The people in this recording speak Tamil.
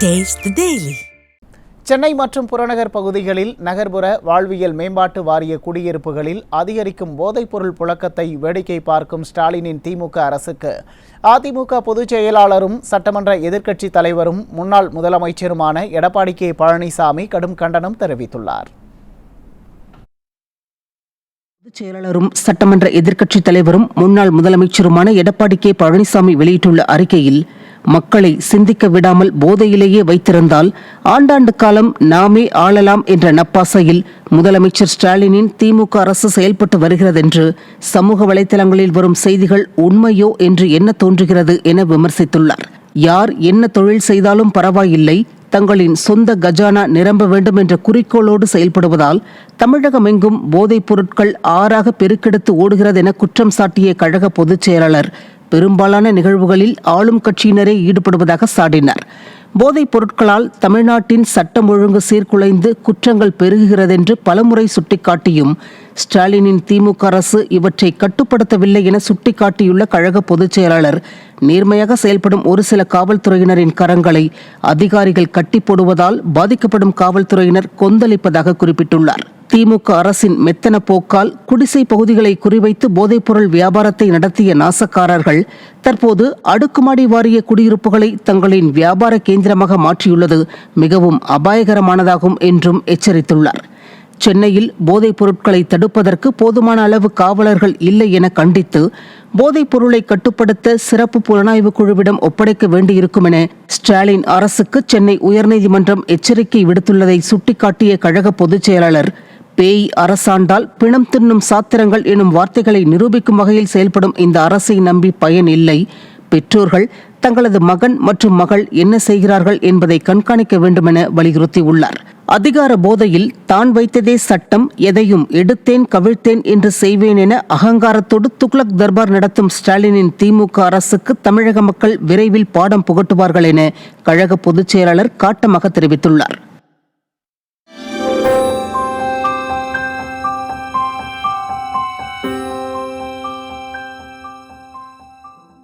Taste the Daily. சென்னை மற்றும் புறநகர் பகுதிகளில் நகர்ப்புற வாழ்வியல் மேம்பாட்டு வாரிய குடியிருப்புகளில் அதிகரிக்கும் போதைப்பொருள் புழக்கத்தை வேடிக்கை பார்க்கும் ஸ்டாலினின் திமுக அரசுக்கு அதிமுக பொதுச் செயலாளரும் சட்டமன்ற எதிர்க்கட்சித் தலைவரும் முன்னாள் முதலமைச்சருமான எடப்பாடி கே பழனிசாமி கடும் கண்டனம் தெரிவித்துள்ளார். பொதுச் செயலாளரும் சட்டமன்ற எதிர்க்கட்சித் தலைவரும் முன்னாள் முதலமைச்சருமான எடப்பாடி கே பழனிசாமி வெளியிட்டுள்ள அறிக்கையில், மக்களை சிந்திக்க விடாமல் போதையிலேயே வைத்திருந்தால் ஆண்டாண்டு காலம் நாமே ஆளலாம் என்ற நப்பாசையில் முதலமைச்சர் ஸ்டாலினின் திமுக அரசு செயல்பட்டு வருகிறதென்று சமூக வலைதளங்களில் வரும் செய்திகள் உண்மையோ என்று எண்ண தோன்றுகிறது என விமர்சித்துள்ளார். யார் என்ன தொழில் செய்தாலும் பரவாயில்லை, தங்களின் சொந்த கஜானா நிரம்ப வேண்டும் என்ற குறிக்கோளோடு செயல்படுவதால் தமிழகமெங்கும் போதைப் பொருட்கள் ஆறாக பெருக்கெடுத்து ஓடுகிறது என குற்றம் சாட்டிய கழக பொதுச் செயலாளர் பெரும்பாலான நிகழ்வுகளில் ஆளும் கட்சியினரே ஈடுபடுவதாக சாடினார். போதைப் பொருட்களால் தமிழ்நாட்டின் சட்டம் ஒழுங்கு சீர்குலைந்து குற்றங்கள் பெருகுகிறதென்று பலமுறை சுட்டிக்காட்டியும் ஸ்டாலினின் திமுக அரசு இவற்றை கட்டுப்படுத்தவில்லை என சுட்டிக்காட்டியுள்ள கழக பொதுச் செயலாளர், நேர்மையாக செயல்படும் ஒரு சில காவல்துறையினரின் கரங்களை அதிகாரிகள் கட்டி போடுவதால் பாதிக்கப்படும் காவல்துறையினர் கொந்தளிப்பதாக குறிப்பிட்டுள்ளார். திமுக அரசின் மெத்தன போக்கால் குடிசை பகுதிகளை குறிவைத்து போதைப்பொருள் வியாபாரத்தை நடத்திய நாசக்காரர்கள் தற்போது அடுக்குமாடி வாரிய குடியிருப்புகளை தங்களின் வியாபார கேந்திரமாக மாற்றியுள்ளது மிகவும் அபாயகரமானதாகும் என்றும் எச்சரித்துள்ளார். சென்னையில் போதைப் பொருட்களை தடுப்பதற்கு போதுமான அளவு காவலர்கள் இல்லை என கண்டித்து போதைப் பொருளை கட்டுப்படுத்த சிறப்பு புலனாய்வு குழுவிடம் ஒப்படைக்க வேண்டியிருக்கும் என ஸ்டாலின் அரசுக்கு சென்னை உயர்நீதிமன்றம் எச்சரிக்கை விடுத்துள்ளதை சுட்டிக்காட்டிய கழக பொதுச் செயலாளர், பேய் அரசாண்டால் பிணம் தின்னும் சாத்திரங்கள் எனும் வார்த்தைகளை நிரூபிக்கும் வகையில் செயல்படும் இந்த அரசை நம்பி பயன் இல்லை. பெற்றோர்கள் தங்களது மகன் மற்றும் மகள் என்ன செய்கிறார்கள் என்பதை கண்காணிக்க வேண்டும் என வலியுறுத்தியுள்ளார். அதிகார போதையில் தான் வைத்ததே சட்டம், எதையும் எடுத்தேன் கவிழ்த்தேன் என்று செய்வேன் என அகங்காரத்தோடு துக்ளக் தர்பார் நடத்தும் ஸ்டாலினின் திமுக அரசுக்கு தமிழக மக்கள் விரைவில் பாடம் புகட்டுவார்கள் என கழக பொதுச் செயலாளர் காட்டமாக தெரிவித்துள்ளார்.